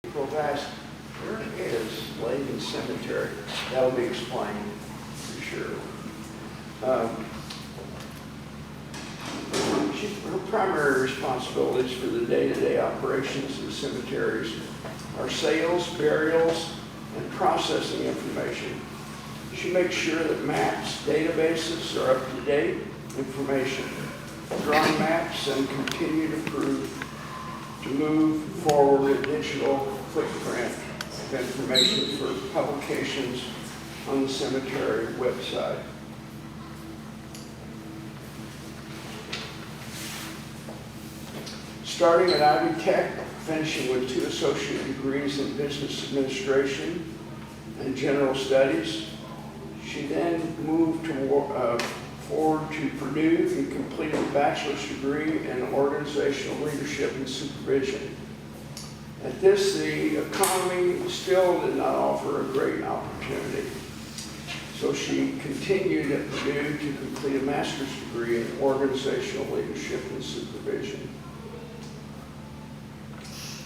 People have asked, where is Leyden Cemetery? That'll be explained for sure. Her primary responsibilities for the day-to-day operations of the cemeteries are sales, burials, and processing information. She makes sure that maps, databases are up-to-date information, drawing maps, and continue to move forward a digital footprint of information for publications on the cemetery website. Starting at Ivy Tech, finishing with 2 associate degrees in business administration and general studies. She then moved forward to Purdue and completed a bachelor's degree in organizational leadership and supervision. At this, the economy still did not offer a great opportunity. So she continued at Purdue to complete a master's degree in organizational leadership and supervision.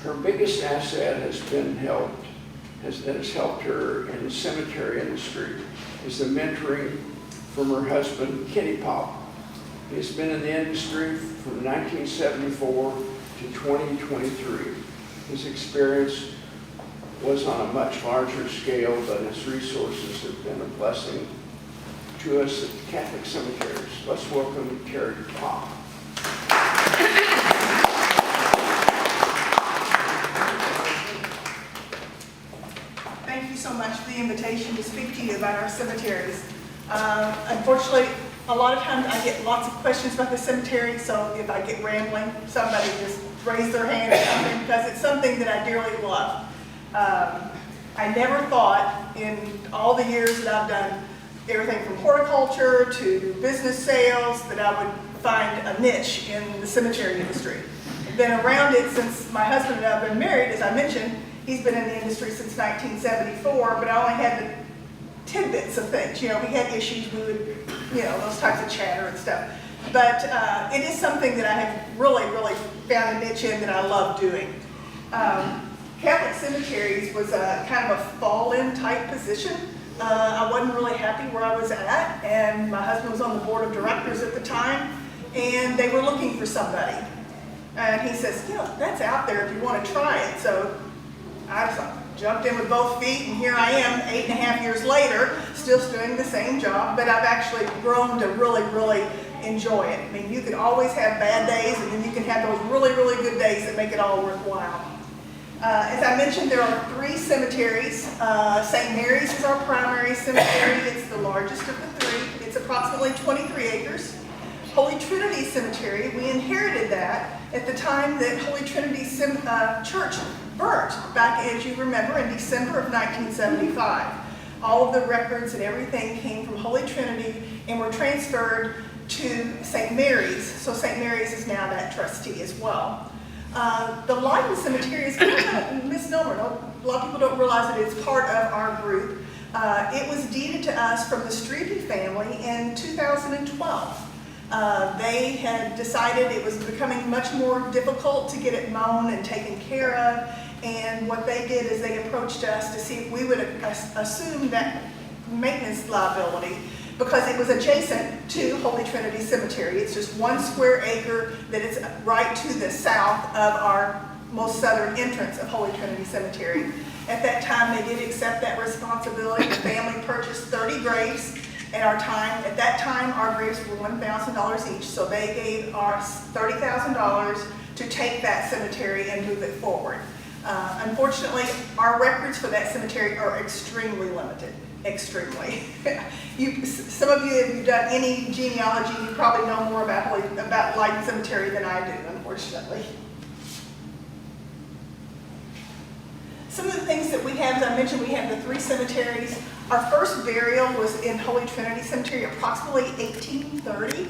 Her biggest asset that has helped her in the cemetery industry is the mentoring from her husband, Teri Popp. He has been in the industry from 1974 to 2023. His experience was on a much larger scale, but his resources have been a blessing to us at the Catholic Cemeteries. Let's welcome Teri Popp. Thank you so much for the invitation to speak to you about our cemeteries. Unfortunately, a lot of times I get lots of questions about the cemetery, so if I get rambling, somebody just raise their hand or something, because it's something that I dearly love. I never thought in all the years that I've done everything from horticulture to business sales that I would find a niche in the cemetery industry. Been around it since my husband and I have been married, as I mentioned. He's been in the industry since 1974, but I only had the tidbits of things. You know, we had issues, we would, you know, those types of chatter and stuff. But it is something that I have really, really found a niche in that I love doing. Catholic Cemeteries was a kind of a fall-in type position. I wasn't really happy where I was at, and my husband was on the board of directors at the time, and they were looking for somebody. And he says, you know, that's out there if you want to try it. So I just jumped in with both feet, and here I am 8.5 years later, still doing the same job, but I've actually grown to really, really enjoy it. I mean, you can always have bad days, and then you can have those really, really good days that make it all worthwhile. As I mentioned, there are 3 cemeteries. St. Mary's is our primary cemetery. It's the largest of the 3. It's approximately 23 acres. Holy Trinity Cemetery, we inherited that at the time that Holy Trinity Church burnt back, as you remember, in December of 1975. All of the records and everything came from Holy Trinity and were transferred to St. Mary's. So St. Mary's is now that trustee as well. The Leyden Cemetery is kind of a misnomer. A lot of people don't realize that it's part of our group. It was deeded to us from the Streepy family in 2012. They had decided it was becoming much more difficult to get it mown and taken care of, and what they did is they approached us to see if we would assume that maintenance liability, because it was adjacent to Holy Trinity Cemetery. It's just 1 square acre that is right to the south of our most southern entrance of Holy Trinity Cemetery. At that time, they did accept that responsibility. The family purchased 30 graves. At that time, our graves were $1,000 each, so they gave us $30,000 to take that cemetery and move it forward. Unfortunately, our records for that cemetery are extremely limited. Extremely. Some of you, if you've done any genealogy, you probably know more about Leyden Cemetery than I do, unfortunately. Some of the things that we have, as I mentioned, we have the 3 cemeteries. Our first burial was in Holy Trinity Cemetery, approximately 1830.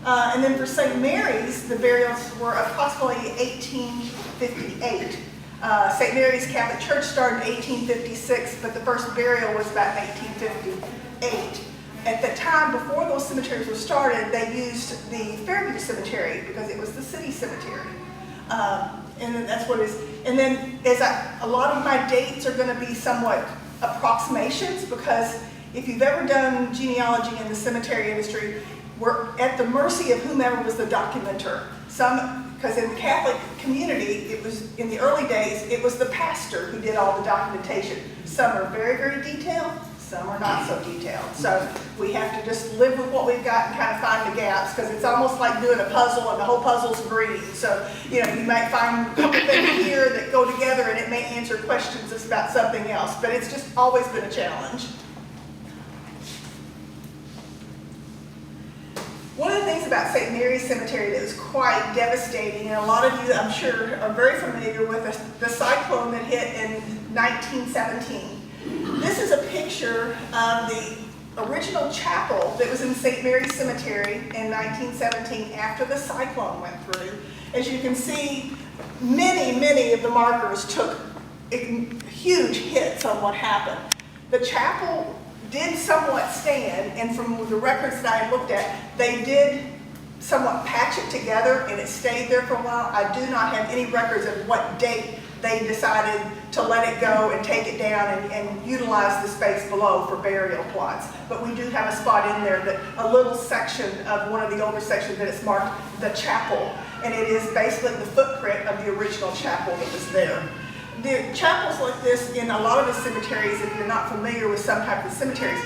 And then for St. Mary's, the burials were approximately 1858. St. Mary's Catholic Church started in 1856, but the first burial was about 1858. At the time, before those cemeteries were started, they used the Fairview Cemetery because it was the city cemetery. And then that's what it is. And then a lot of my dates are going to be somewhat approximations, because if you've ever done genealogy in the cemetery industry, we're at the mercy of whomever was the documenter. Because in the Catholic community, it was, in the early days, it was the pastor who did all the documentation. Some are very, very detailed, some are not so detailed. So we have to just live with what we've got and kind of find the gaps, because it's almost like doing a puzzle and the whole puzzle's green. So, you know, you might find a couple things here that go together and it may answer questions about something else, but it's just always been a challenge. One of the things about St. Mary's Cemetery that was quite devastating, and a lot of you, I'm sure, are very familiar with the cyclone that hit in 1917. This is a picture of the original chapel that was in St. Mary's Cemetery in 1917 after the cyclone went through. As you can see, many of the markers took huge hits on what happened. The chapel did somewhat stand, and from the records that I looked at, they did somewhat patch it together and it stayed there for a while. I do not have any records of what date they decided to let it go and take it down and utilize the space below for burial plots. But we do have a spot in there, that a little section of one of the older sections that is marked the chapel, and it is basically the footprint of the original chapel that was there. The chapels like this in a lot of the cemeteries, if you're not familiar with some type of cemeteries,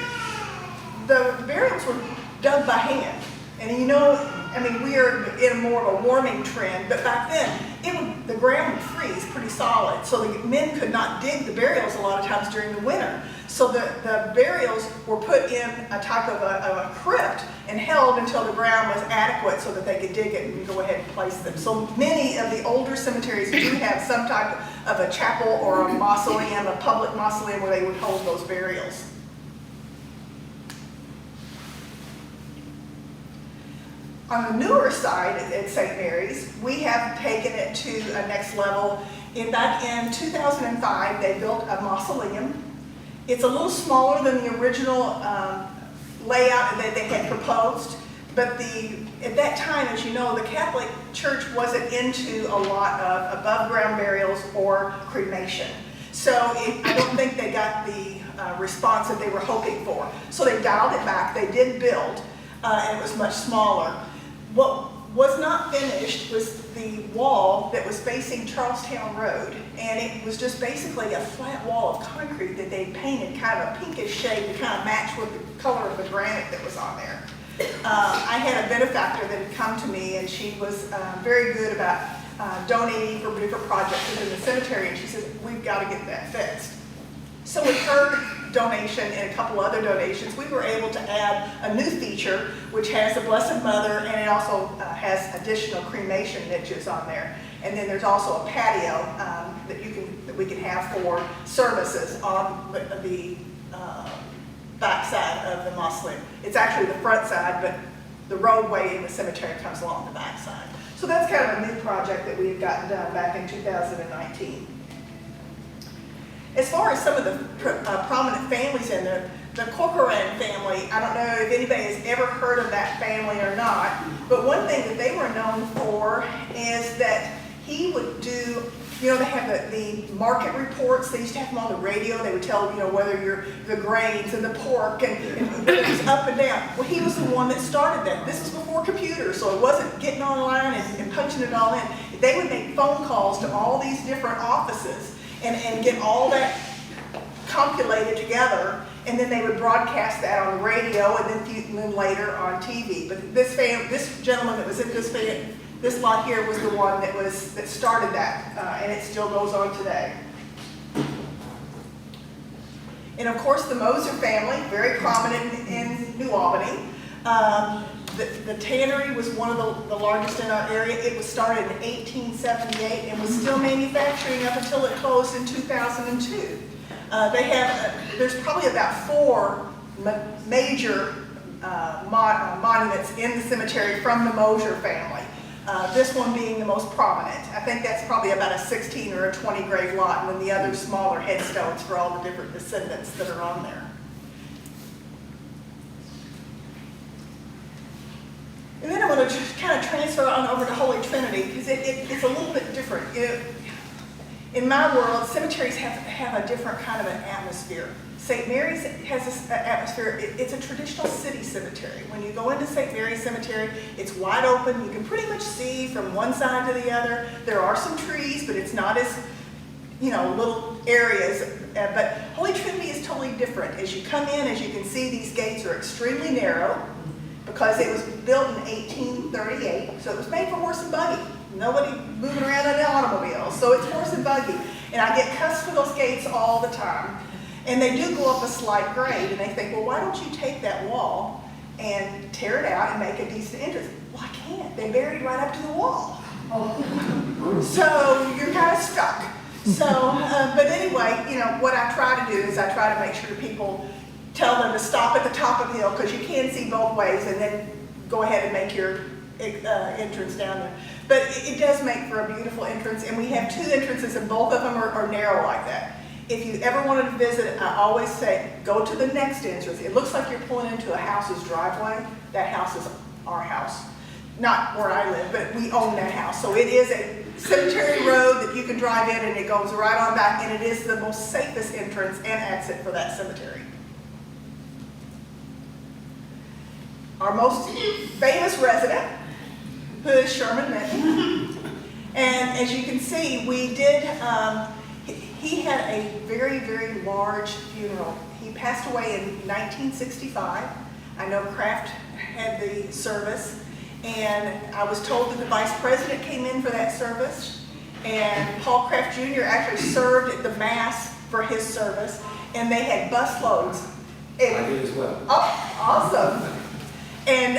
the burials were dug by hand. And you know, I mean, we are in more of a warming trend, but back then, the ground would freeze pretty solid, so the men could not dig the burials a lot of times during the winter. So the burials were put in a type of a crypt and held until the ground was adequate so that they could dig it and go ahead and place them. So many of the older cemeteries do have some type of a chapel or a mausoleum, a public mausoleum, where they would hold those burials. On the newer side at St. Mary's, we have taken it to a next level. Back in 2005, they built a mausoleum. It's a little smaller than the original layout that they had proposed, but at that time, as you know, the Catholic Church wasn't into a lot of above ground burials or cremation. So I don't think they got the response that they were hoping for. So they dialed it back. They did build, and it was much smaller. What was not finished was the wall that was facing Charlestown Road, and it was just basically a flat wall of concrete that they painted kind of a pinkish shade to kind of match with the color of the granite that was on there. I had a benefactor that had come to me, and she was very good about donating for different projects within the cemetery, and she says, we've got to get that fixed. So with her donation and a couple other donations, we were able to add a new feature, which has the Blessed Mother, and it also has additional cremation niches on there. And then there's also a patio that we can have for services on the back side of the mausoleum. It's actually the front side, but the roadway in the cemetery comes along the back side. So that's kind of a new project that we've gotten done back in 2019. As far as some of the prominent families in there, the Corcoran family, I don't know if anybody has ever heard of that family or not, but one thing that they were known for is that he would do, you know, they have the market reports. They used to have them on the radio. They would tell, you know, whether the grains and the pork and it was up and down. Well, he was the one that started that. This was before computers, so it wasn't getting online and punching it all in. They would make phone calls to all these different offices and get all that calculated together, and then they would broadcast that on the radio and then later on TV. But this gentleman that was in this lot here was the one that started that, and it still goes on today. And of course, the Moser family, very prominent in New Albany. The tannery was one of the largest in our area. It was started in 1878 and was still manufacturing up until it closed in 2002. There's probably about 4 major monuments in the cemetery from the Moser family. This one being the most prominent. I think that's probably about a 16 or a 20 grave lot, and then the other smaller headstones for all the different descendants that are on there. And then I'm going to just kind of transfer on over to Holy Trinity because it's a little bit different. In my world, cemeteries have a different kind of an atmosphere. St. Mary's has this atmosphere. It's a traditional city cemetery. When you go into St. Mary's Cemetery, it's wide open. You can pretty much see from one side to the other. There are some trees, but it's not as, little areas. But Holy Trinity is totally different. As you come in, as you can see, these gates are extremely narrow because it was built in 1838. So it was made for horse and buggy. Nobody moving around in an automobile. So it's horse and buggy. And I get cussed for those gates all the time. And they do go up a slight grade, and they think, well, why don't you take that wall and tear it out and make a decent entrance? Well, I can't. They buried right up to the wall. So you're kind of stuck. So, but anyway, what I try to do is I try to make sure people tell them to stop at the top of the hill because you can see both ways, and then go ahead and make your entrance down there. But it does make for a beautiful entrance, and we have 2 entrances, and both of them are narrow like that. If you ever wanted to visit, I always say, go to the next entrance. It looks like you're pulling into a house's driveway. That house is our house. Not where I live, but we own that house. So it is a cemetery road that you can drive in, and it goes right on back, and it is the most safest entrance and exit for that cemetery. Our most famous resident, who is Sherman Minton. And as you can see, we did, he had a very, very large funeral. He passed away in 1965. I know Kraft had the service, and I was told that the vice president came in for that service, and Paul Kraft Jr. actually served at the mass for his service, and they had bus loads. I did as well. Oh, awesome. And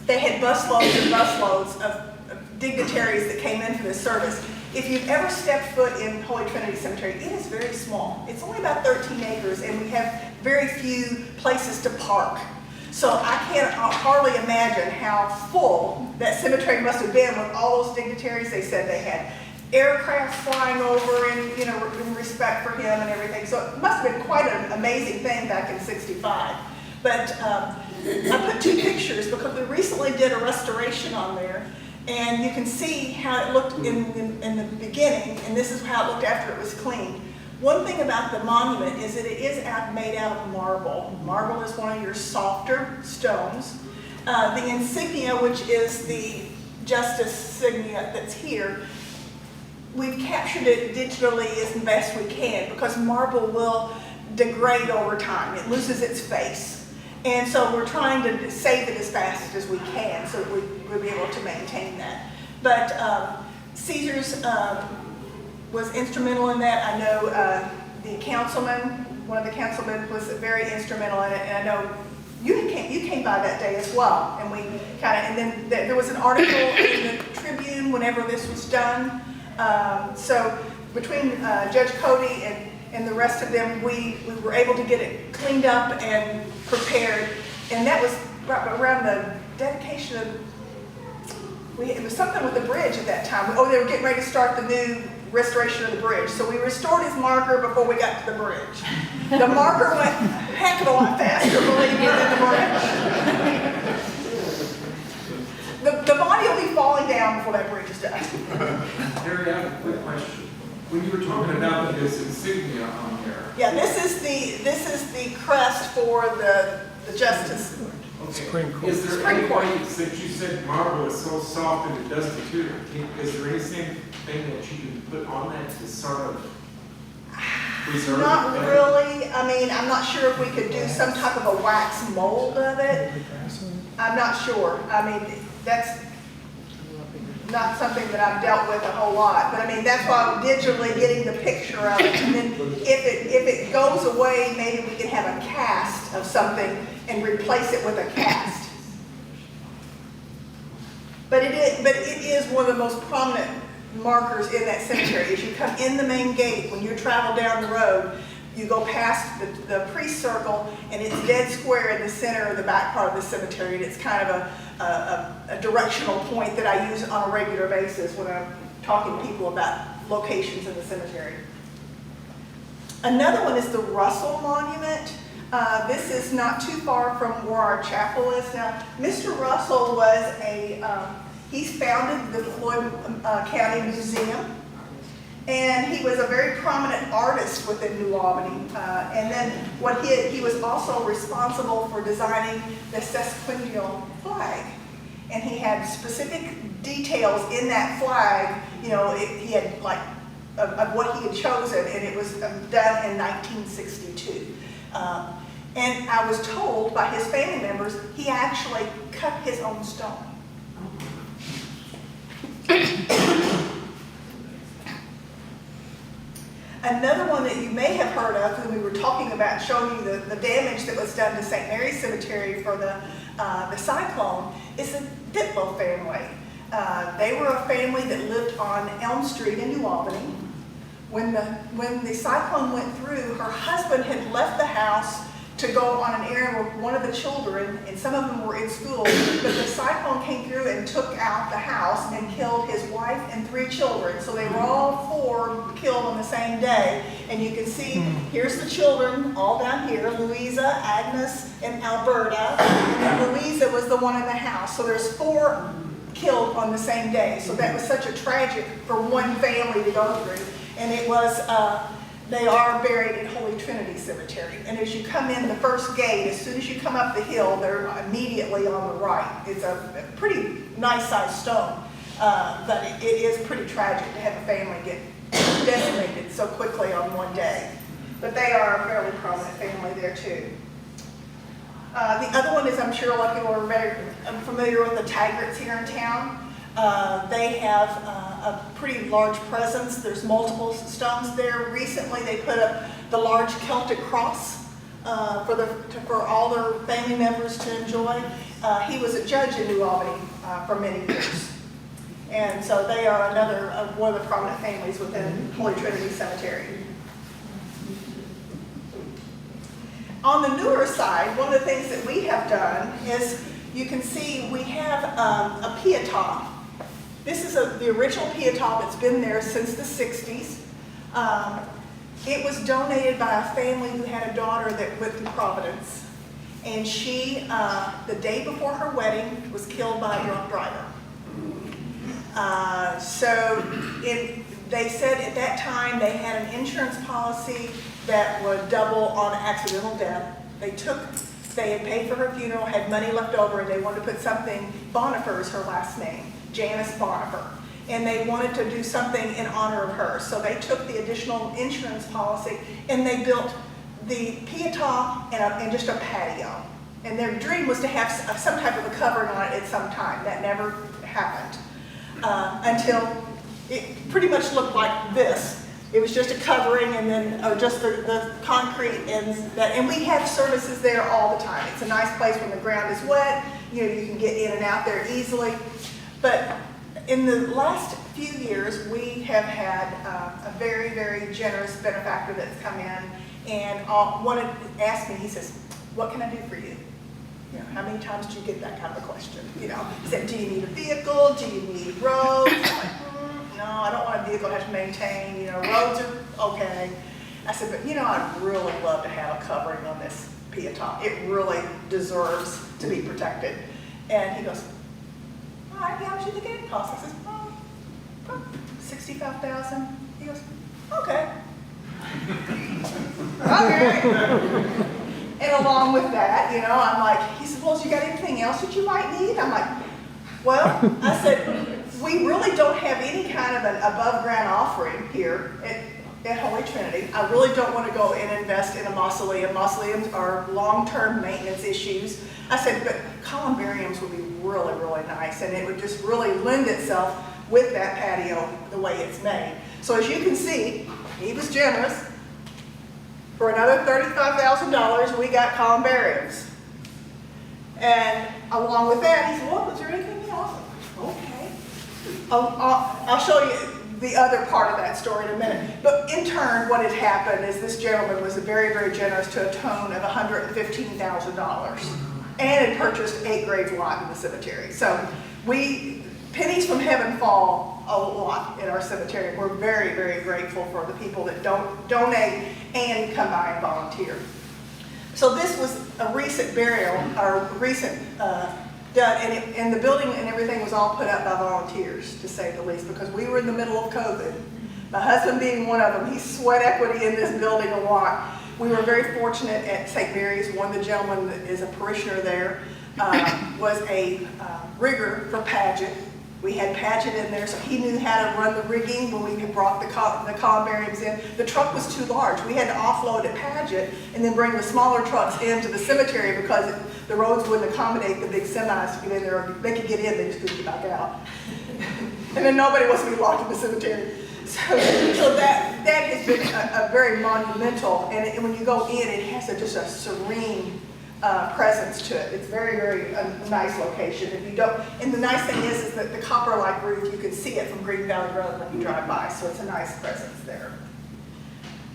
they had busloads and busloads of dignitaries that came in for this service. If you've ever stepped foot in Holy Trinity Cemetery, it is very small. It's only about 13 acres, and we have very few places to park. So I can't hardly imagine how full that cemetery must have been with all those dignitaries. They said they had aircraft flying over in respect for him and everything. So it must have been quite an amazing thing back in '65. But I put 2 pictures because we recently did a restoration on there, and you can see how it looked in the beginning, and this is how it looked after it was cleaned. One thing about the monument is that it is made out of marble. Marble is one of your softer stones. The insignia, which is the justice insignia that's here, we've captured it digitally as best we can because marble will degrade over time. It loses its face. And so we're trying to save it as fast as we can so that we'll be able to maintain that. But Caesar's was instrumental in that. I know the councilman, one of the councilmen was very instrumental in it, and I know you came by that day as well. And we and then there was an article in the Tribune whenever this was done. So between Judge Cody and the rest of them, we were able to get it cleaned up and prepared. And that was around the dedication of, it was something with the bridge at that time. Oh, they were getting ready to start the new restoration of the bridge. So we restored his marker before we got to the bridge. The marker went a heck of a lot faster, believe me, than the bridge. The body will be falling down before that bridge is done. Teri, I have a quick question. When you were talking about this insignia on there. Yeah, this is the crest for the justice. Okay. Supreme Court. Is there any way, since you said marble is so soft and it does deteriorate, is there anything that you can put on that to sort of preserve it? Not really. I mean, I'm not sure if we could do some type of a wax mold of it. I'm not sure. I mean, that's not something that I've dealt with a whole lot, but I mean, that's why I'm digitally getting the picture of it. And then if it goes away, maybe we can have a cast of something and replace it with a cast. But it is one of the most prominent markers in that cemetery. As you come in the main gate, when you travel down the road, you go past the priest circle, and it's dead square in the center of the back part of the cemetery, and it's kind of a directional point that I use on a regular basis when I'm talking to people about locations in the cemetery. Another one is the Russell Monument. This is not too far from where our chapel is now. Mr. Russell was he's founded the Floyd County Museum, and he was a very prominent artist within New Albany. And then he was also responsible for designing the sesquicentennial flag. And he had specific details in that flag, you know, he had like, of what he had chosen, and it was done in 1962. And I was told by his family members, he actually cut his own stone. Another one that you may have heard of when we were talking about showing you the damage that was done to St. Mary's Cemetery for the cyclone is the Ditlow family. They were a family that lived on Elm Street in New Albany. When the cyclone went through, her husband had left the house to go on an errand with one of the children, and some of them were in school, but the cyclone came through and took out the house and killed his wife and 3 children. So they were all 4 killed on the same day. And you can see, here's the children all down here, Louisa, Agnes, and Alberta. And Louisa was the one in the house. So there's 4 killed on the same day. So that was such a tragic for one family to go through. And it was, they are buried in Holy Trinity Cemetery. And as you come in the first gate, as soon as you come up the hill, they're immediately on the right. It's a pretty nice sized stone, but it is pretty tragic to have a family get decimated so quickly on one day. But they are a fairly prominent family there too. The other one is, I'm sure a lot of people are very familiar with the Taggarts here in town. They have a pretty large presence. There's multiple stones there. Recently they put up the large Celtic cross for all their family members to enjoy. He was a judge in New Albany for many years. And so they are another one of the prominent families within Holy Trinity Cemetery. On the newer side, one of the things that we have done is, you can see we have a pietà. This is the original pietà that's been there since the 60s. It was donated by a family who had a daughter that went through Providence. And she, the day before her wedding, was killed by a drunk driver. They said at that time they had an insurance policy that would double on accidental death. They had paid for her funeral, had money left over, and they wanted to put something, Bonifer is her last name, Janice Bonifer. And they wanted to do something in honor of her. So they took the additional insurance policy and they built the pietà and just a patio. And their dream was to have some type of a covering on it at some time. That never happened until it pretty much looked like this. It was just a covering and then, or just the concrete and we have services there all the time. It's a nice place when the ground is wet. You know, you can get in and out there easily. But in the last few years, we have had a very, very generous benefactor that's come in and wanted to ask me, he says, what can I do for you? You know, how many times do you get that kind of a question? You know, he said, do you need a vehicle? Do you need roads? I'm like, no, I don't want a vehicle I have to maintain. You know, roads are okay. I said, but you know, I'd really love to have a covering on this pietà. It really deserves to be protected. And he goes, all right, how much do you think it costs? I said, oh, $65,000. He goes, okay. Okay. And along with that, you know, I'm like, he said, well, you got anything else that you might need? I'm like, well, I said, we really don't have any kind of an above ground offering here at Holy Trinity. I really don't want to go and invest in a mausoleum. Mausoleums are long-term maintenance issues. I said, but columbariums would be really, really nice, and it would just really lend itself with that patio the way it's made. So as you can see, he was generous. For another $35,000, we got columbariums. And along with that, he said, well, is there anything else? Okay. I'll show you the other part of that story in a minute. But in turn, what had happened is this gentleman was very, very generous to a tone of $115,000 and had purchased 8 graves lot in the cemetery. So pennies from heaven fall a lot in our cemetery. We're very, very grateful for the people that don't donate and come by and volunteer. So this was a recent burial, or recent done, and the building and everything was all put up by volunteers, to say the least, because we were in the middle of COVID. My husband being one of them, he sweat equity in this building a lot. We were very fortunate at St. Mary's. One of the gentlemen that is a parishioner there was a rigger for Paget. We had Paget in there, so he knew how to run the rigging when we brought the columbariums in. The truck was too large. We had to offload at Paget and then bring the smaller trucks into the cemetery because the roads wouldn't accommodate the big semis to get in there. They could get in, they just couldn't get back out. And then nobody wants to be locked in the cemetery. So that has been a very monumental, and when you go in, it has just a serene presence to it. It's very, very a nice location. If you don't, and the nice thing is that the copper-like roof, you can see it from Green Valley Road when you drive by, so it's a nice presence there.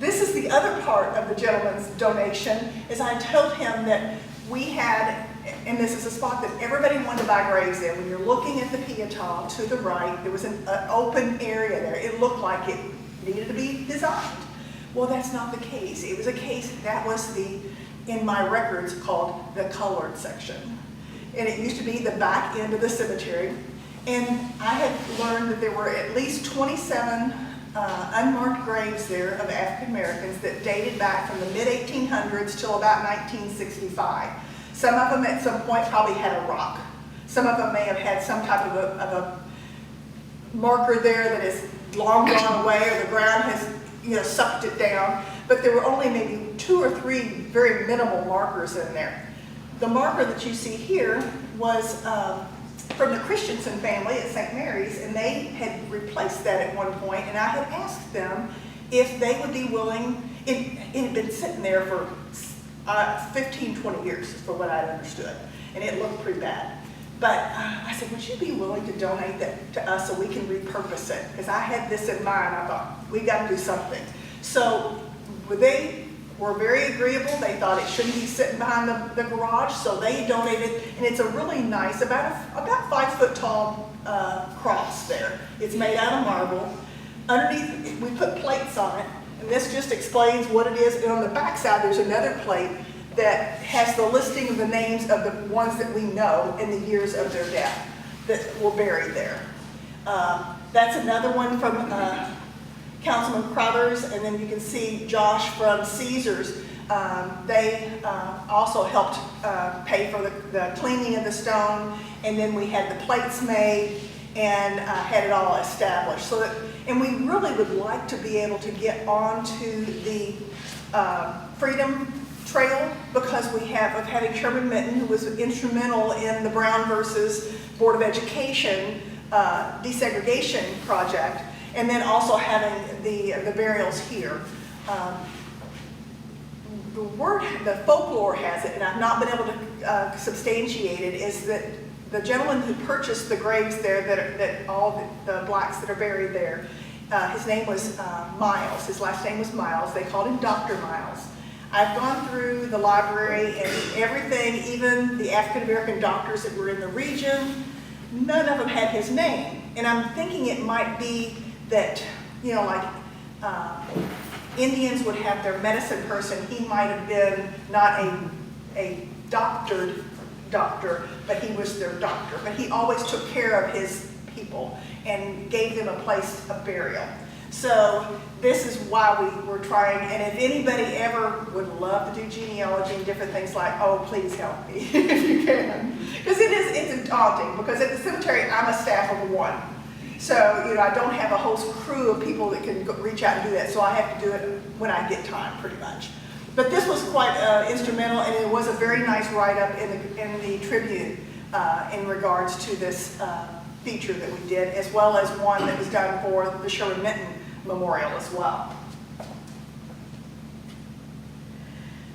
This is the other part of the gentleman's donation, is I told him that we had, and this is a spot that everybody wanted to buy graves in. When you're looking at the piéton to the right, there was an open area there. It looked like it needed to be designed. Well, that's not the case. It was a case that was in my records, called the colored section. And it used to be the back end of the cemetery. And I had learned that there were at least 27 unmarked graves there of African Americans that dated back from the mid-1800s till about 1965. Some of them at some point probably had a rock. Some of them may have had some type of a marker there that is long gone away, or the ground has sucked it down. But there were only maybe 2 or 3 very minimal markers in there. The marker that you see here was from the Christensen family at St. Mary's, and they had replaced that at one point, and I had asked them if they would be willing. It had been sitting there for 15, 20 years, is for what I understood, and it looked pretty bad. But I said, would you be willing to donate that to us so we can repurpose it? Because I had this in mind. I thought, we got to do something. So they were very agreeable. They thought it shouldn't be sitting behind the garage, so they donated, and it's a really nice, about 5 foot tall cross there. It's made out of marble. Underneath, we put plates on it, and this just explains what it is. And on the back side, there's another plate that has the listing of the names of the ones that we know and the years of their death that were buried there. That's another one from Councilman Crothers, and then you can see Josh from Caesars. They also helped pay for the cleaning of the stone, and then we had the plates made and had it all established. So that, and we really would like to be able to get onto the Freedom Trail, because we have of having Sherman Minton, who was instrumental in the Brown versus Board of Education desegregation project, and then also having the burials here. The folklore has it, and I've not been able to substantiate it, is that the gentleman who purchased the graves there, that all the blacks that are buried there, his name was Miles. His last name was Miles. They called him Dr. Miles. I've gone through the library and everything, even the African American doctors that were in the region, none of them had his name. And I'm thinking it might be that, like Indians would have their medicine person. He might have been not a doctored doctor, but he was their doctor. But he always took care of his people and gave them a place of burial. So this is why we were trying, and if anybody ever would love to do genealogy and different things, like, oh, please help me if you can. Because it's daunting, because at the cemetery, I'm a staff of 1. So, I don't have a whole crew of people that can reach out and do that, so I have to do it when I get time, pretty much. But this was quite instrumental, and it was a very nice write-up in the Tribune in regards to this feature that we did, as well as one that was done for the Sherman Minton Memorial as well.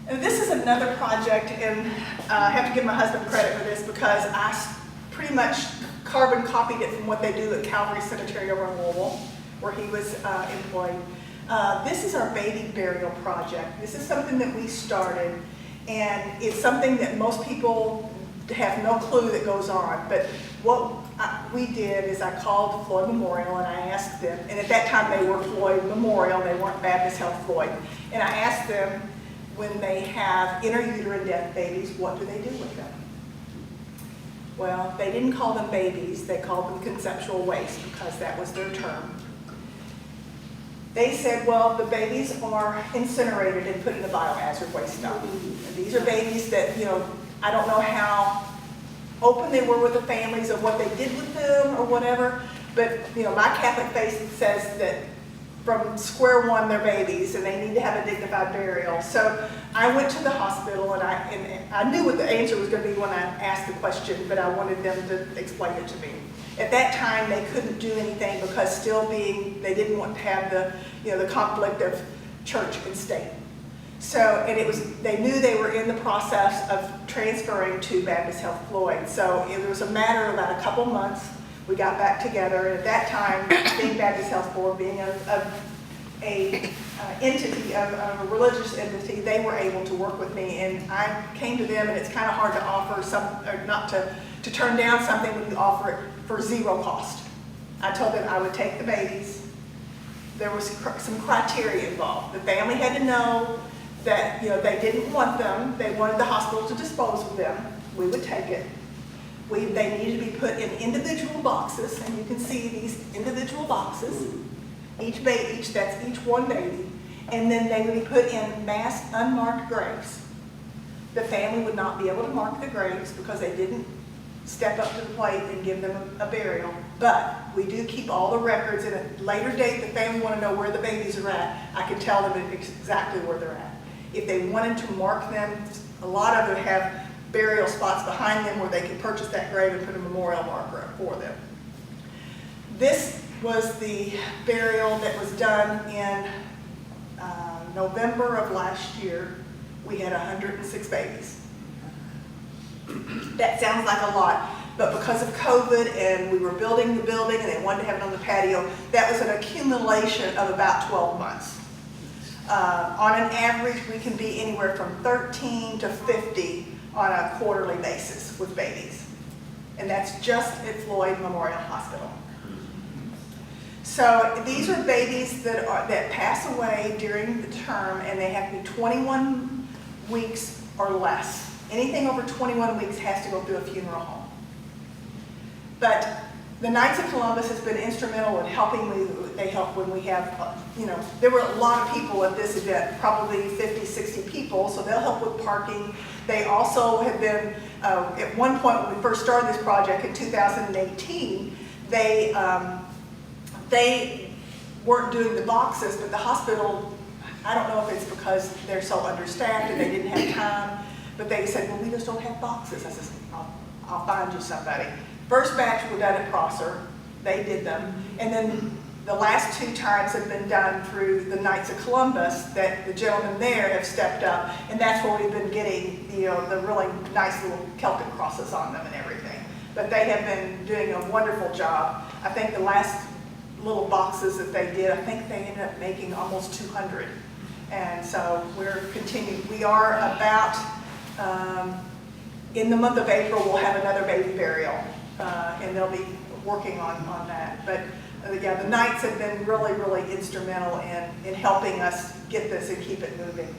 And this is another project, and I have to give my husband credit for this, because I pretty much carbon copied it from what they do at Calvary Cemetery over in Louisville, where he was employed. This is our baby burial project. This is something that we started, and it's something that most people have no clue that goes on. But what we did is I called Floyd Memorial, and I asked them, and at that time they were Floyd Memorial, they weren't Baptist Health Floyd, and I asked them, when they have intrauterine death babies, what do they do with them? Well, they didn't call them babies, they called them conceptual waste because that was their term. They said, well, the babies are incinerated and put in the biohazard waste dump. And these are babies that, you know, I don't know how open they were with the families of what they did with them or whatever, but, you know, my Catholic faith says that from square one, they're babies and they need to have a dignified burial. So I went to the hospital and I knew what the answer was going to be when I asked the question, but I wanted them to explain it to me. At that time, they couldn't do anything because they didn't want to have the, you know, the conflict of church and state. So, and they knew they were in the process of transferring to Baptist Health Floyd. So it was a matter of about a couple months. We got back together, and at that time, being Baptist Health Floyd, being a religious entity, they were able to work with me. And I came to them, and it's kind of hard to offer not to turn down something when you offer it for zero cost. I told them I would take the babies. There was some criteria involved. The family had to know that, you know, they didn't want them. They wanted the hospital to dispose of them. We would take it. They needed to be put in individual boxes, and you can see these individual boxes. Each one baby, and then they would be put in mass unmarked graves. The family would not be able to mark the graves because they didn't step up to the plate and give them a burial. But we do keep all the records. At a later date, the family want to know where the babies are at. I can tell them exactly where they're at. If they wanted to mark them, a lot of them have burial spots behind them where they could purchase that grave and put a memorial marker up for them. This was the burial that was done in November of last year. We had 106 babies. That sounds like a lot, but because of COVID and we were building the building and they wanted to have it on the patio, that was an accumulation of about 12 months. On an average, we can be anywhere from 13 to 50 on a quarterly basis with babies. And that's just at Floyd Memorial Hospital. So these are babies that pass away during the term, and they have to be 21 weeks or less. Anything over 21 weeks has to go through a funeral home. But the Knights of Columbus has been instrumental in helping me. They help when we have, you know, there were a lot of people at this event, probably 50, 60 people, so they'll help with parking. They also have been, at one point when we first started this project in 2018, they weren't doing the boxes, but the hospital, I don't know if it's because they're so understaffed and they didn't have time, but they said, well, we just don't have boxes. I said, I'll find you somebody. First batch were done at Prosser. They did them. And then the last 2 times have been done through the Knights of Columbus, that the gentlemen there have stepped up, and that's where we've been getting, you know, the really nice little Celtic crosses on them and everything. But they have been doing a wonderful job. I think the last little boxes that they did, I think they ended up making almost 200. And so we're continuing. We are about, in the month of April, we'll have another baby burial, and they'll be working on that. But yeah, the Knights have been really, really instrumental in helping us get this and keep it moving.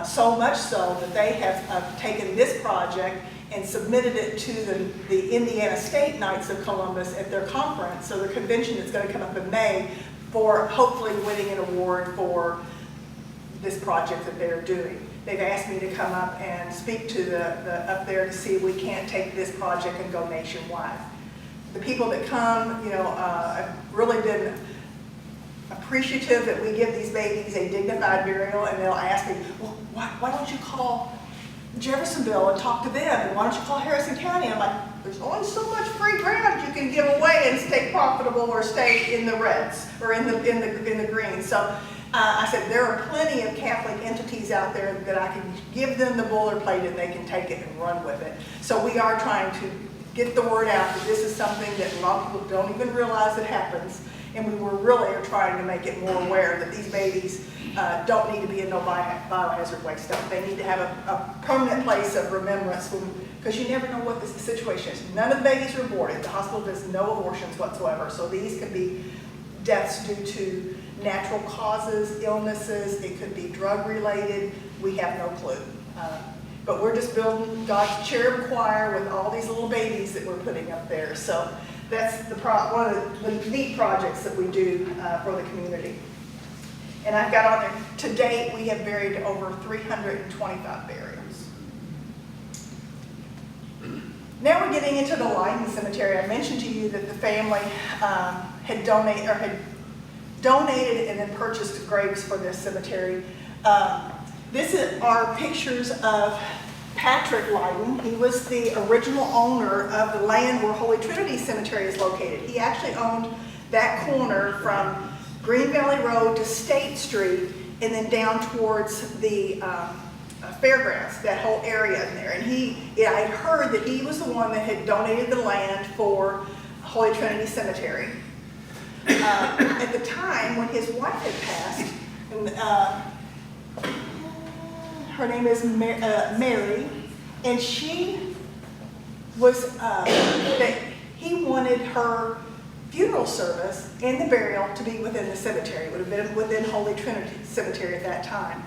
So much so that they have taken this project and submitted it to the Indiana State Knights of Columbus at their conference, so their convention is going to come up in May, for hopefully winning an award for this project that they're doing. They've asked me to come up and speak to up there to see if we can't take this project and go nationwide. The people that come, you know, have really been appreciative that we give these babies a dignified burial, and they'll ask me, well, why don't you call Jeffersonville and talk to them, and why don't you call Harrison County? I'm like, there's only so much free ground you can give away and stay profitable or stay in the reds or in the green. So I said, there are plenty of Catholic entities out there that I can give them the boilerplate and they can take it and run with it. So we are trying to get the word out that this is something that a lot of people don't even realize it happens. And we really are trying to make it more aware that these babies don't need to be in no biohazard waste dump. They need to have a permanent place of remembrance, because you never know what the situation is. None of the babies are aborted. The hospital does no abortions whatsoever. So these could be deaths due to natural causes, illnesses, it could be drug related, we have no clue. But we're just building God's cherub choir with all these little babies that we're putting up there. So that's one of the neat projects that we do for the community. And I've got on there, to date, we have buried over 325 burials. Now we're getting into the Leyden Cemetery. I mentioned to you that the family had donated and then purchased graves for this cemetery. This are pictures of Patrick Leyden. He was the original owner of the land where Holy Trinity Cemetery is located. He actually owned that corner from Green Valley Road to State Street and then down towards the fairgrounds, that whole area in there. And I had heard that he was the one that had donated the land for Holy Trinity Cemetery. At the time when his wife had passed, and, her name is Mary, and she was, he wanted her funeral service and the burial to be within the cemetery. It would have been within Holy Trinity Cemetery at that time.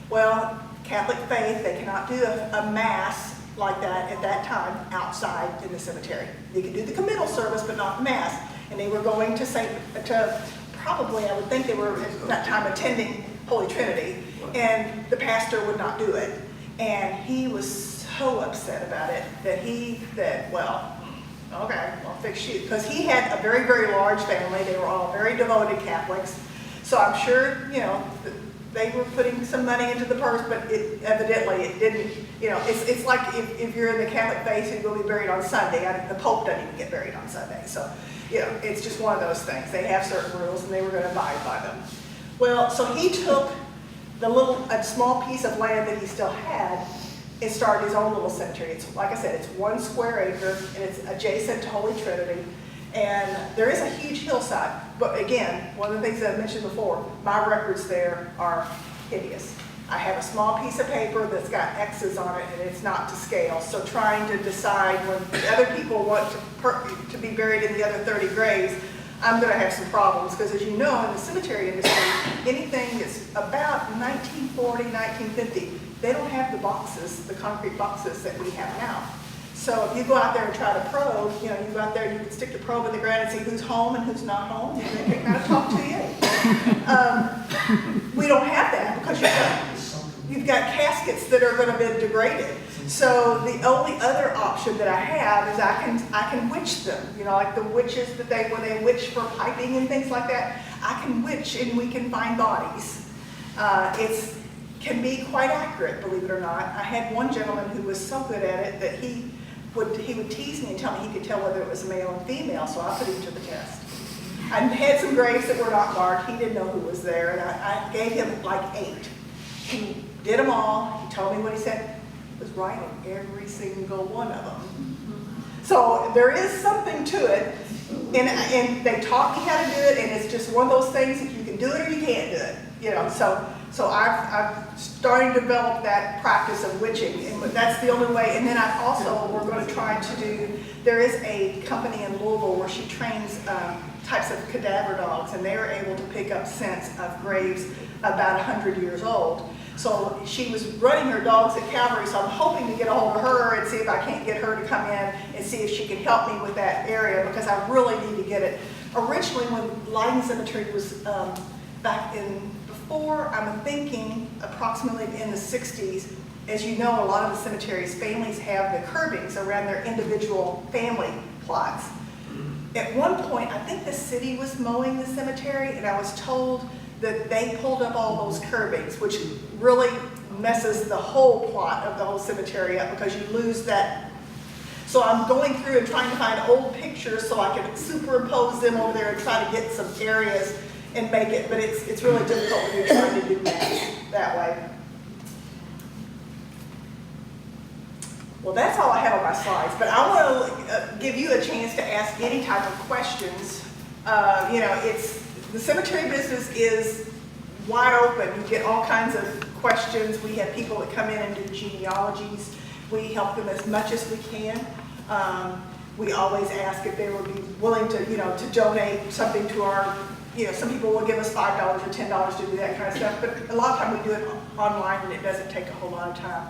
Well, Catholic faith, they cannot do a mass like that at that time outside in the cemetery. They could do the committal service, but not the mass. And they were going to probably, I would think they were at that time attending Holy Trinity, and the pastor would not do it. And he was so upset about it that he said, well, okay, I'll fix you. Because he had a very, very large family. They were all very devoted Catholics. So I'm sure, they were putting some money into the purse, but evidently it didn't, it's like if you're in the Catholic faith and you're going to be buried on Sunday. The Pope doesn't even get buried on Sunday. So, it's just one of those things. They have certain rules and they were going to abide by them. Well, so he took a small piece of land that he still had and started his own little cemetery. It's, like I said, it's 1 square acre and it's adjacent to Holy Trinity. And there is a huge hillside. But again, one of the things that I mentioned before, my records there are hideous. I have a small piece of paper that's got X's on it and it's not to scale. So trying to decide when the other people want to be buried in the other 30 graves, I'm going to have some problems because, as you know, in the cemetery industry, anything that's about 1940, 1950, they don't have the boxes, the concrete boxes that we have now. So if you go out there and try to probe, you go out there and you can stick the probe in the ground and see who's home and who's not home, and they can kind of talk to you. We don't have that because you've got caskets that are going to be degraded. So the only other option that I have is I can witch them. Like the witches that when they witch for piping and things like that, I can witch and we can find bodies. It can be quite accurate, believe it or not. I had one gentleman who was so good at it that he would tease me and tell me he could tell whether it was male and female, so I put him to the test. I had some graves that were not marked. He didn't know who was there, and I gave him like 8. He did them all. He told me what he said. It was right on every single one of them. So there is something to it, and they taught me how to do it, and it's just one of those things, if you can do it or you can't do it. So I've started to develop that practice of witching, and that's the only way. And then we're going to try to do, there is a company in Louisville where she trains types of cadaver dogs, and they are able to pick up scents of graves about 100 years old. So she was running her dogs at Calvary, so I'm hoping to get a hold of her and see if I can't get her to come in and see if she can help me with that area, because I really need to get it. Originally, when Leyden Cemetery was back in before, I'm thinking approximately in the 60s, as you know, a lot of the cemeteries, families have the curbings around their individual family plots. At one point, I think the city was mowing the cemetery, and I was told that they pulled up all those curbings, which really messes the whole plot of the whole cemetery up because you lose that. So I'm going through and trying to find old pictures so I can superimpose them over there and try to get some areas and make it, but it's really difficult when you're trying to do that way. Well, that's all I have on my slides, but I want to give you a chance to ask any type of questions. The cemetery business is wide open. You get all kinds of questions. We have people that come in and do genealogies. We help them as much as we can. We always ask if they would be willing to, to donate something to our you know, some people will give us $5 or $10 to do that kind of stuff, but a lot of time we do it online and it doesn't take a whole lot of time.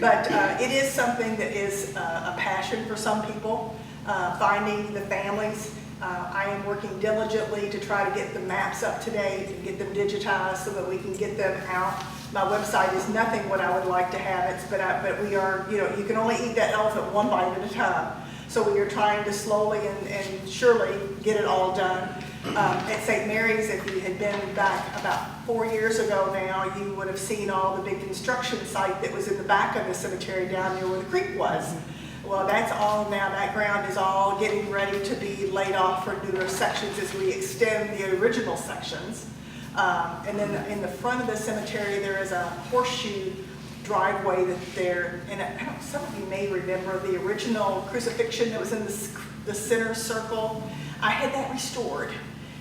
But it is something that is a passion for some people, finding the families. I am working diligently to try to get the maps up to date and get them digitized so that we can get them out. My website is nothing what I would like to have it, but we are, you know, you can only eat that elephant one bite at a time. So we are trying to slowly and surely get it all done. At St. Mary's, if you had been back about 4 years ago now, you would have seen all the big construction site that was in the back of the cemetery down there where the creek was. Well, that's all now, that ground is all getting ready to be laid off for newer sections as we extend the original sections. And then in the front of the cemetery, there is a horseshoe driveway that's there. And I don't, some of you may remember the original crucifixion that was in the center circle. I had that restored.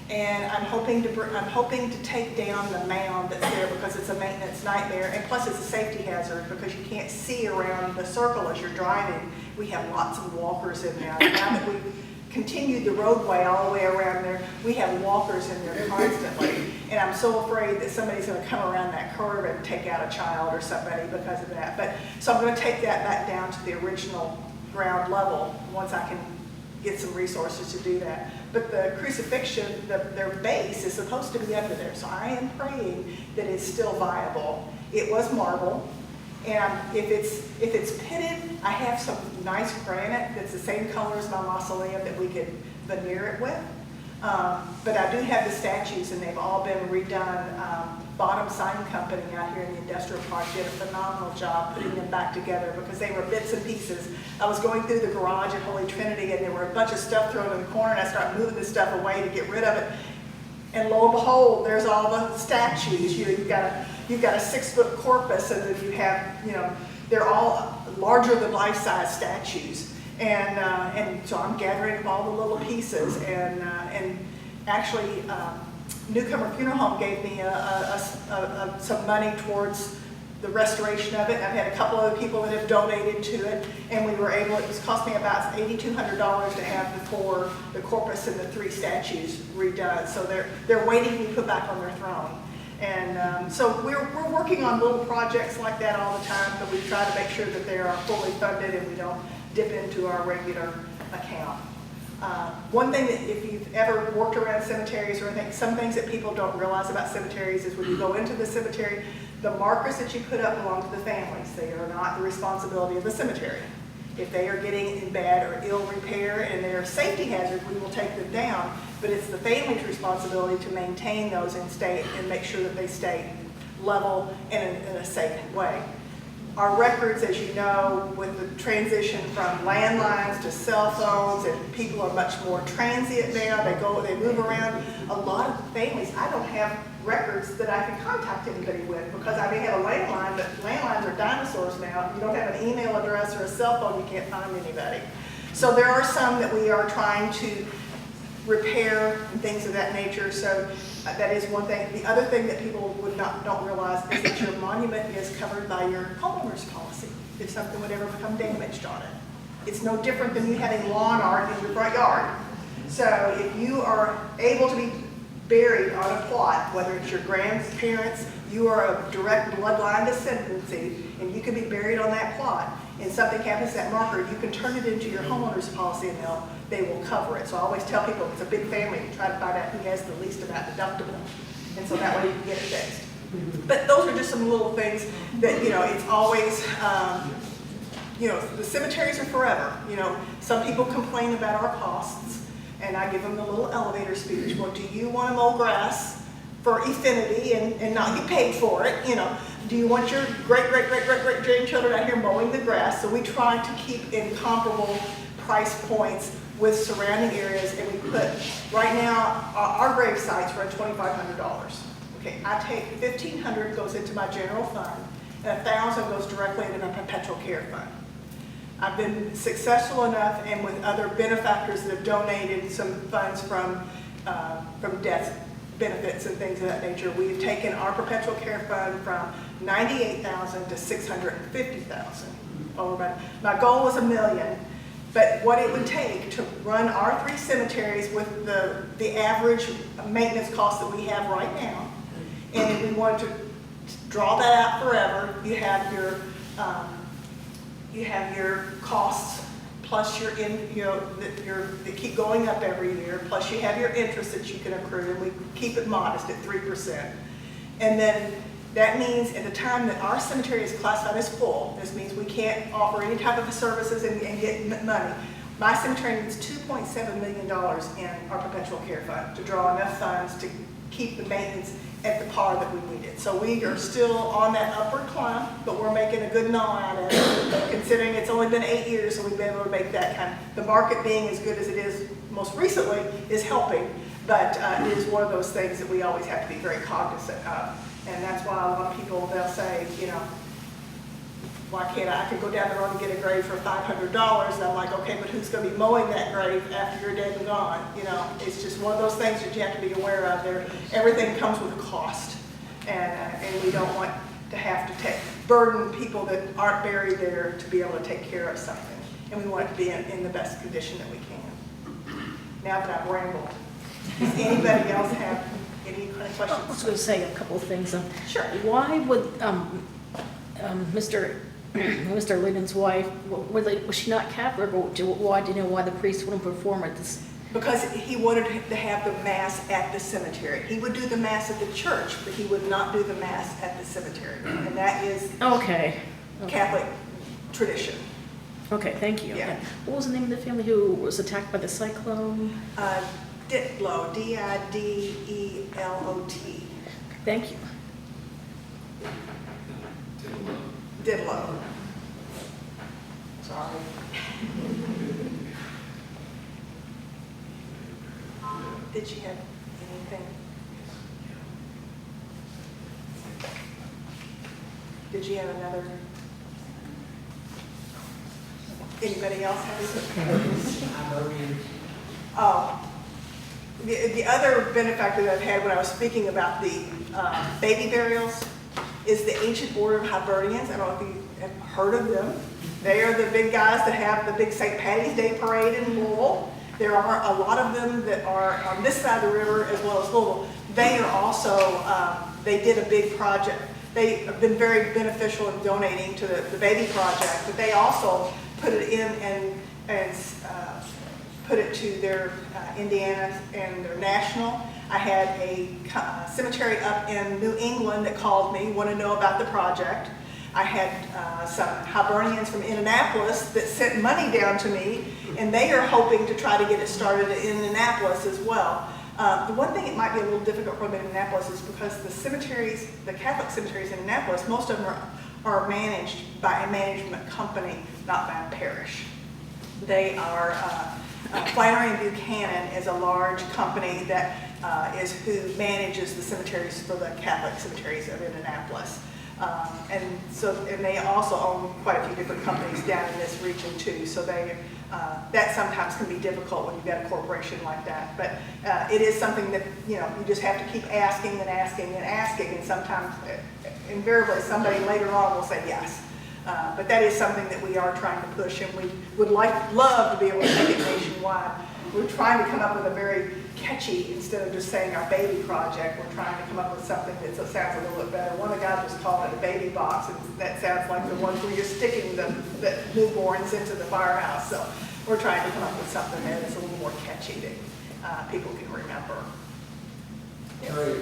And I'm hoping to take down the mound that's there because it's a maintenance nightmare, and plus it's a safety hazard because you can't see around the circle as you're driving. We have lots of walkers in there. Now that we've continued the roadway all the way around there, we have walkers in there constantly. And I'm so afraid that somebody's going to come around that curve and take out a child or somebody because of that. But so I'm going to take that back down to the original ground level once I can get some resources to do that. But the crucifixion, their base is supposed to be under there. So I am praying that it's still viable. It was marble. And if it's pitted, I have some nice granite that's the same color as my mausoleum that we could veneer it with. But I do have the statues, and they've all been redone. Bottom Sign Company out here in the industrial park did a phenomenal job putting them back together because they were bits and pieces. I was going through the garage at Holy Trinity, and there were a bunch of stuff thrown in the corner, and I started moving the stuff away to get rid of it. And lo and behold, there's all the statues. You've got a 6-foot corpus, and then you have, you know, they're all larger than life-size statues. And so I'm gathering up all the little pieces, and actually, Newcomer Funeral Home gave me some money towards the restoration of it. I've had a couple other people that have donated to it, and we were able, it was cost me about $8,200 to have the corpus and the 3 statues redone. So they're waiting to be put back on their throne. And so we're working on little projects like that all the time, but we try to make sure that they are fully funded and we don't dip into our regular account. One thing that if you've ever worked around cemeteries or anything, some things that people don't realize about cemeteries is when you go into the cemetery, the markers that you put up belong to the families. They are not the responsibility of the cemetery. If they are getting in bad or ill repair and they're a safety hazard, we will take them down. But it's the family's responsibility to maintain those and make sure that they stay level and in a safe way. Our records, as you know, with the transition from landlines to cell phones, and people are much more transient now. They move around. A lot of families, I don't have records that I can contact anybody with because I may have a landline, but landlines are dinosaurs now. If you don't have an email address or a cell phone, you can't find anybody. So there are some that we are trying to repair and things of that nature. So that is one thing. The other thing that people don't realize is that your monument is covered by your homeowner's policy if something would ever become damaged on it. It's no different than you having lawn art in your front yard. So if you are able to be buried on a plot, whether it's your grandparents, you are a direct bloodline descendancy, and you can be buried on that plot, and something happens to that marker, you can turn it into your homeowner's policy and they will cover it. So I always tell people if it's a big family, you try to find out who has the least amount deductible. And so that way you can get it fixed. But those are just some little things that, you know, it's always, you know, the cemeteries are forever. You know, some people complain about our costs, and I give them the little elevator speech. Well, do you want to mow grass for infinity and not get paid for it? You know, do you want your great grandchildren out here mowing the grass? So we try to keep in comparable price points with surrounding areas, and we put, right now, our grave sites run $2,500. Okay, I take $1,500 goes into my general fund, and $1,000 goes directly into my perpetual care fund. I've been successful enough, and with other benefactors that have donated some funds from death benefits and things of that nature, we've taken our perpetual care fund from $98,000 to $650,000. My goal was $1 million. But what it would take to run our 3 cemeteries with the average maintenance cost that we have right now, and if we wanted to draw that out forever, you have your costs plus your that keep going up every year, plus you have your interest that you can accrue, and we keep it modest at 3%. And then that means at the time that our cemetery is classified as full, this means we can't offer any type of services and get money. My cemetery needs $2.7 million in our perpetual care fund to draw enough funds to keep the maintenance at the par that we needed. So we are still on that upward climb, but we're making a good gnaw out of it, considering it's only been 8 years, so we've been able to make that the market being as good as it is most recently is helping, but it is one of those things that we always have to be very cognizant of. And that's why a lot of people, they'll say, why can't I could go down the road and get a grave for $500, and I'm like, okay, but who's going to be mowing that grave after you're dead and gone? It's just one of those things that you have to be aware of. Everything comes with a cost, and we don't want to have to burden people that aren't buried there to be able to take care of something, and we want it to be in the best condition that we can. Now that I've rambled, does anybody else have any questions? I was going to say a couple of things. Sure. Why would Mr. Leyden's wife, was she not Catholic, or why do you know why the priest wouldn't perform at this? Because he wanted to have the mass at the cemetery. He would do the mass at the church, but he would not do the mass at the cemetery, and that is Okay. Catholic tradition. Okay, thank you. Yeah. Okay. What was the name of the family who was attacked by the cyclone? Didlot, Didelot. Thank you. Didlot. Sorry. Did you have anything? Did you have another? Anybody else have anything? Oh. The other benefactor that I've had when I was speaking about the baby burials is the Ancient Order of Hibernians. I don't know if you have heard of them. They are the big guys that have the big St. Patty's Day parade in Louisville. There are a lot of them that are on this side of the river as well as Louisville. They are also, they did a big project. They have been very beneficial in donating to the baby project, but they also put it in and put it to their Indiana and their national. I had a cemetery up in New England that called me, wanted to know about the project. I had some Hibernians from Indianapolis that sent money down to me, and they are hoping to try to get it started in Indianapolis as well. The one thing it might be a little difficult for them in Indianapolis is because the cemeteries, the Catholic cemeteries in Indianapolis, most of them are managed by a management company, not by a parish. They are, Flannery and Buchanan is a large company that is who manages the cemeteries for the Catholic cemeteries of Indianapolis. And they also own quite a few different companies down in this region too. So that sometimes can be difficult when you've got a corporation like that. But it is something that, you just have to keep asking and asking and asking. And sometimes, invariably, somebody later on will say yes. But that is something that we are trying to push, and we would love to be able to take it nationwide. We're trying to come up with a very catchy, instead of just saying our baby project, we're trying to come up with something that sounds a little bit better. One of the guys was calling it a baby box, and that sounds like the ones where you're sticking the newborns into the firehouse. So we're trying to come up with something there that's a little more catchy that people can remember. Teri,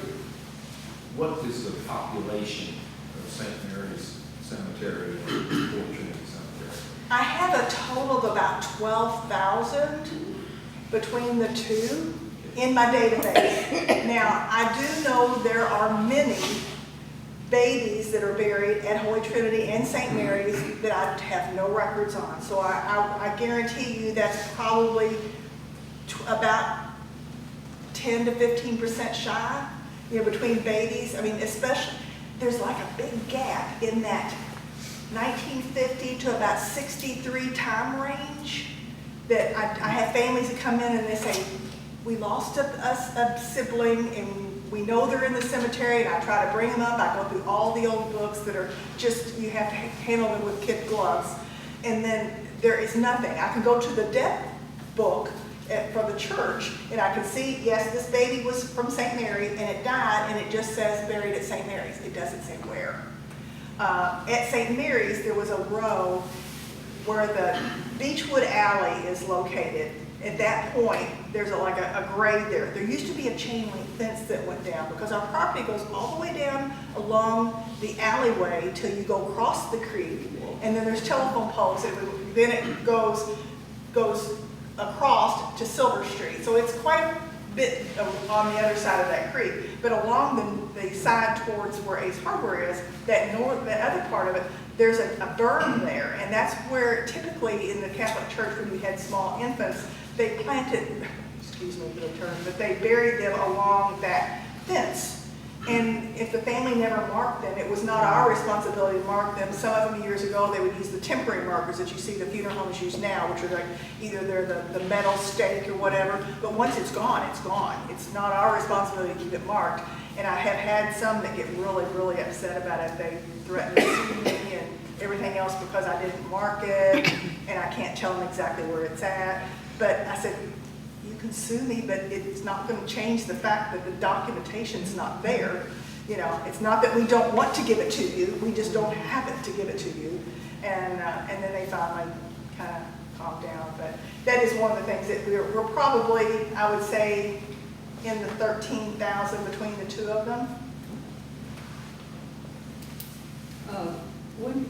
what is the population of St. Mary's Cemetery and Trinity Cemetery? I have a total of about 12,000 between the two in my database. Now, I do know there are many babies that are buried at Holy Trinity and St. Mary's that I have no records on. So I guarantee you that's probably about 10 to 15% shy, between babies. I mean, especially, there's like a big gap in that 1950 to about 63 time range that I have families that come in and they say, we lost a sibling and we know they're in the cemetery, and I try to bring them up. I go through all the old books that are just, you have to handle them with kid gloves. And then there is nothing. I can go to the death book for the church, and I can see, yes, this baby was from St. Mary, and it died, and it just says buried at St. Mary's. It doesn't say where. At St. Mary's, there was a row where the Beechwood Alley is located. At that point, there's like a grade there. There used to be a chain link fence that went down because our property goes all the way down along the alleyway till you go across the creek, and then there's telephone poles, and then it goes across to Silver Street. So it's quite a bit on the other side of that creek. But along the side towards where Ace Harbor is, that other part of it, there's a berm there, and that's where typically in the Catholic Church, when we had small infants, they planted, excuse me for the term, but they buried them along that fence. And if the family never marked them, it was not our responsibility to mark them. Some of them years ago, they would use the temporary markers that you see the funeral homes use now, which are like either they're the metal stake or whatever. But once it's gone, it's gone. It's not our responsibility to keep it marked. And I have had some that get really, really upset about it. They threaten to sue me and everything else because I didn't mark it, and I can't tell them exactly where it's at. But I said, you can sue me, but it's not going to change the fact that the documentation's not there. You know, it's not that we don't want to give it to you, we just don't have it to give it to you. And then they finally kind of calmed down. But that is one of the things that we're probably, I would say, in the 13,000 between the two of them.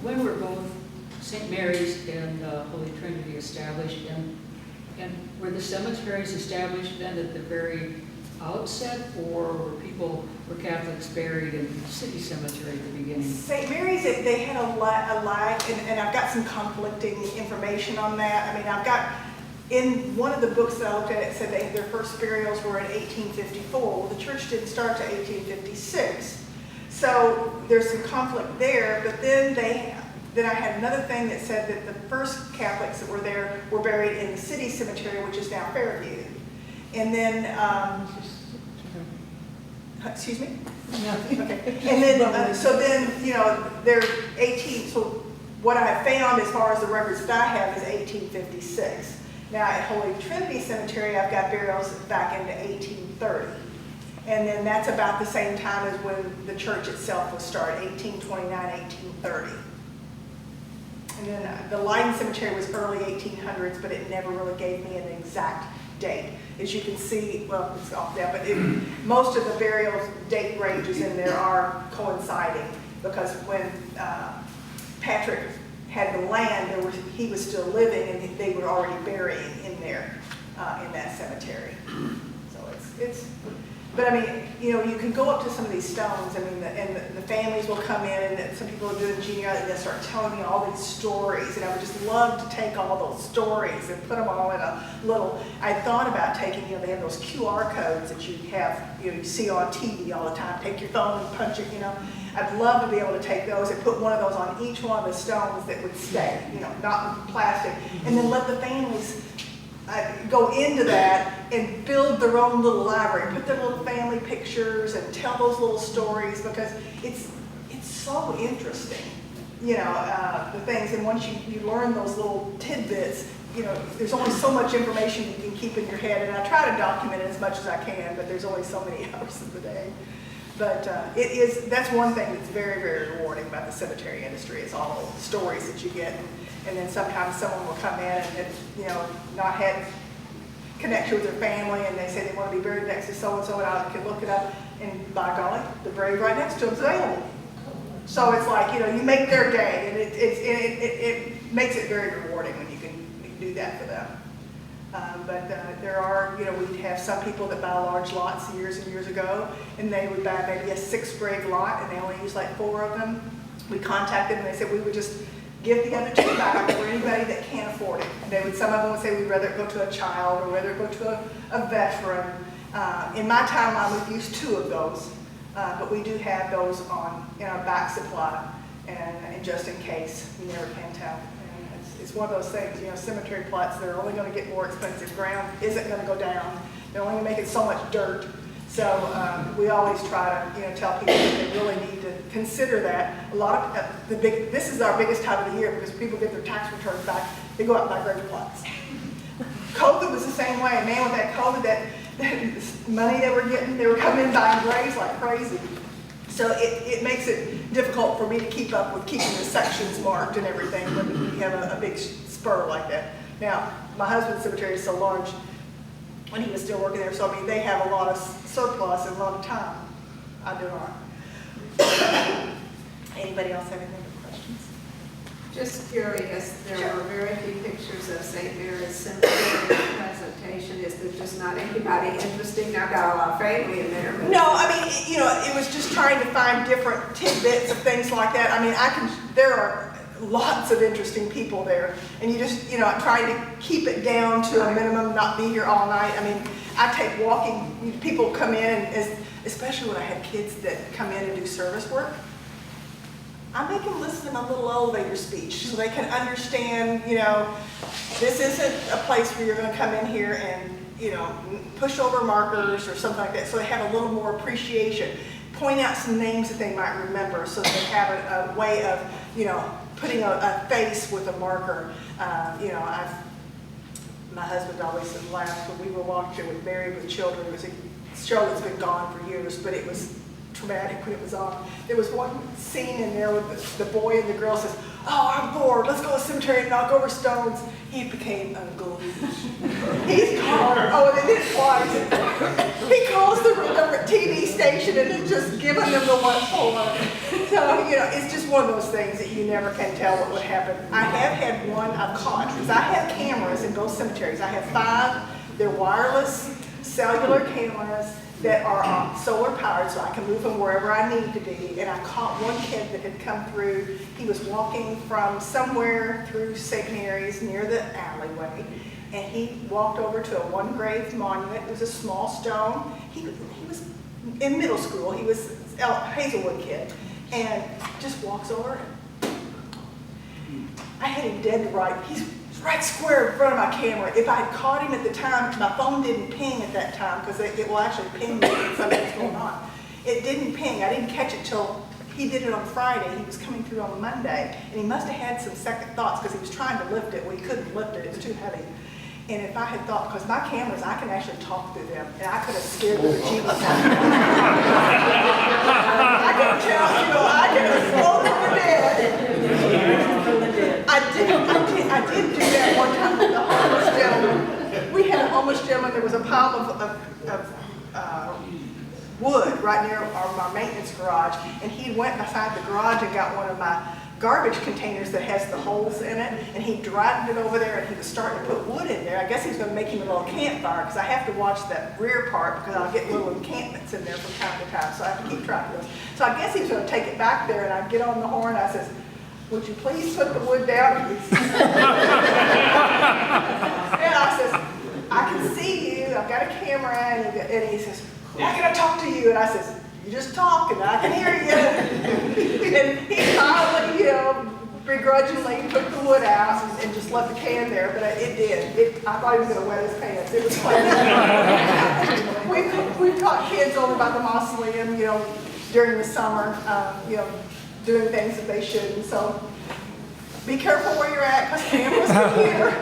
When were both St. Mary's and Holy Trinity established, and were the cemeteries established then at the very outset, or were Catholics buried in the city cemetery at the beginning? St. Mary's, they had a lag, and I've got some conflicting information on that. I mean, I've got, in one of the books that I looked at, it said their first burials were in 1854. Well, the church didn't start to 1856. So there's some conflict there, but then I had another thing that said that the first Catholics that were there were buried in the city cemetery, which is now Fairview. And then, excuse me? Nothing. Okay. And then, so then, you know, they're 18, so what I have found as far as the records that I have is 1856. Now at Holy Trinity Cemetery, I've got burials back into 1830. And then that's about the same time as when the church itself was started, 1829, 1830. And then the Leyden Cemetery was early 1800s, but it never really gave me an exact date. As you can see, well, it's off there, but most of the burial date ranges in there are coinciding, because when Patrick had the land, he was still living, and they were already burying in there in that cemetery. So it's. But I mean, you know, you can go up to some of these stones, I mean, and the families will come in, and some people are doing genealogy, and they'll start telling me all these stories, and I would just love to take all those stories and put them all in a little, I thought about taking, you know, they have those QR codes that you have, you know, you see on TV all the time, take your phone and punch it, you know. I'd love to be able to take those and put one of those on each one of the stones that would stay, you know, not in plastic, and then let the families go into that and build their own little library, put their little family pictures and tell those little stories, because it's so interesting, you know, the things. And once you learn those little tidbits, you know, there's only so much information you can keep in your head, and I try to document it as much as I can, but there's only so many hours of the day. But that's one thing that's very, very rewarding about the cemetery industry, is all the stories that you get. And then sometimes someone will come in and, you know, not have connection with their family, and they say they want to be buried next to so-and-so, and I can look it up, and by golly, the grave right next to them is available. So it's like, you know, you make their day, and it makes it very rewarding when you can do that for them. But there are, you know, we'd have some people that buy large lots years and years ago, and they would buy maybe a 6th grade lot, and they only use like 4 of them. We contact them, and they said we would just give the other 2 back for anybody that can't afford it. And some of them would say we'd rather go to a child, or rather go to a veteran. In my time, I would use 2 of those, but we do have those in our back supply, and just in case, you never can tell. It's one of those things, you know, cemetery plots, they're only going to get more expensive. Ground isn't going to go down. They're only going to make it so much dirt. So we always try to, tell people that they really need to consider that. A lot of this is our biggest time of the year because people get their tax returns back. They go out and buy grave plots. COVID was the same way. Man, with that COVID, that money they were getting, they were coming in buying graves like crazy. So it makes it difficult for me to keep up with keeping the sections marked and everything when we have a big spur like that. Now, my husband's cemetery is so large when he was still working there, so I mean, they have a lot of surplus and a lot of time. I do not. Anybody else have any questions? Just curious, there Sure. were very few pictures of St. Mary's Cemetery presentation. Is there just not anybody interesting? I've got a lot of family in there. But No, I mean, it was just trying to find different tidbits of things like that. I mean, there are lots of interesting people there, and you just, trying to keep it down to a minimum, not be here all night. I mean, I take walking, people come in, and especially when I have kids that come in and do service work, I make them listen to my little elevator speech so they can understand, this isn't a place where you're going to come in here and, push over markers or something like that, so they have a little more appreciation. Point out some names that they might remember so that they have a way of, putting a face with a marker. My husband always laughed when we were watching with Married with Children. It was a show that's been gone for years, but it was traumatic when it was on. There was one scene in there with the boy and the girl says, "Oh, I'm bored. Let's go to the cemetery and knock over stones." He became unglued. He's called, and they did it twice. He calls the TV station and is just giving them the what for. So, it's just one of those things that you never can tell what would happen. I have had one I've caught, because I have cameras in both cemeteries. I have 5. They're wireless cellular cameras that are solar powered, so I can move them wherever I need to be. And I caught one kid that had come through. He was walking from somewhere through St. Mary's near the alleyway, and he walked over to a one-grave monument. It was a small stone. He was in middle school. He was a Hazelwood kid, and just walks over. I had him dead to right. He's right square in front of my camera. If I had caught him at the time, my phone didn't ping at that time because it will actually ping me when something's going on. It didn't ping. I didn't catch it till he did it on Friday. He was coming through on Monday, and he must have had some second thoughts because he was trying to lift it. Well, he couldn't lift it. It was too heavy. And if I had thought, because my cameras, I can actually talk through them, and I could have scared the bejeebies out of them. I can tell, I can explode them to dead. I did do that one time with the homeless gentleman. We had a homeless gentleman. There was a pile of wood right near our maintenance garage, and he went beside the garage and got one of my garbage containers that has the holes in it, and he dragged it over there, and he was starting to put wood in there. I guess he was going to make him a little campfire, because I have to watch that rear part, because I'll get little encampments in there from time to time, so I have to keep track of those. So I guess he was going to take it back there, and I'd get on the horn. I says, "Would you please put the wood down?" And I says, "I can see you. I've got a camera." And he says, "How can I talk to you?" And I says, "You just talk and I can hear you." And he finally, begrudgingly took the wood out and just left the can there, but it did. I thought he was going to wet his pants. It was funny. We've caught kids over by the mausoleum, during the summer, doing things that they shouldn't. So be careful where you're at, because cameras are here.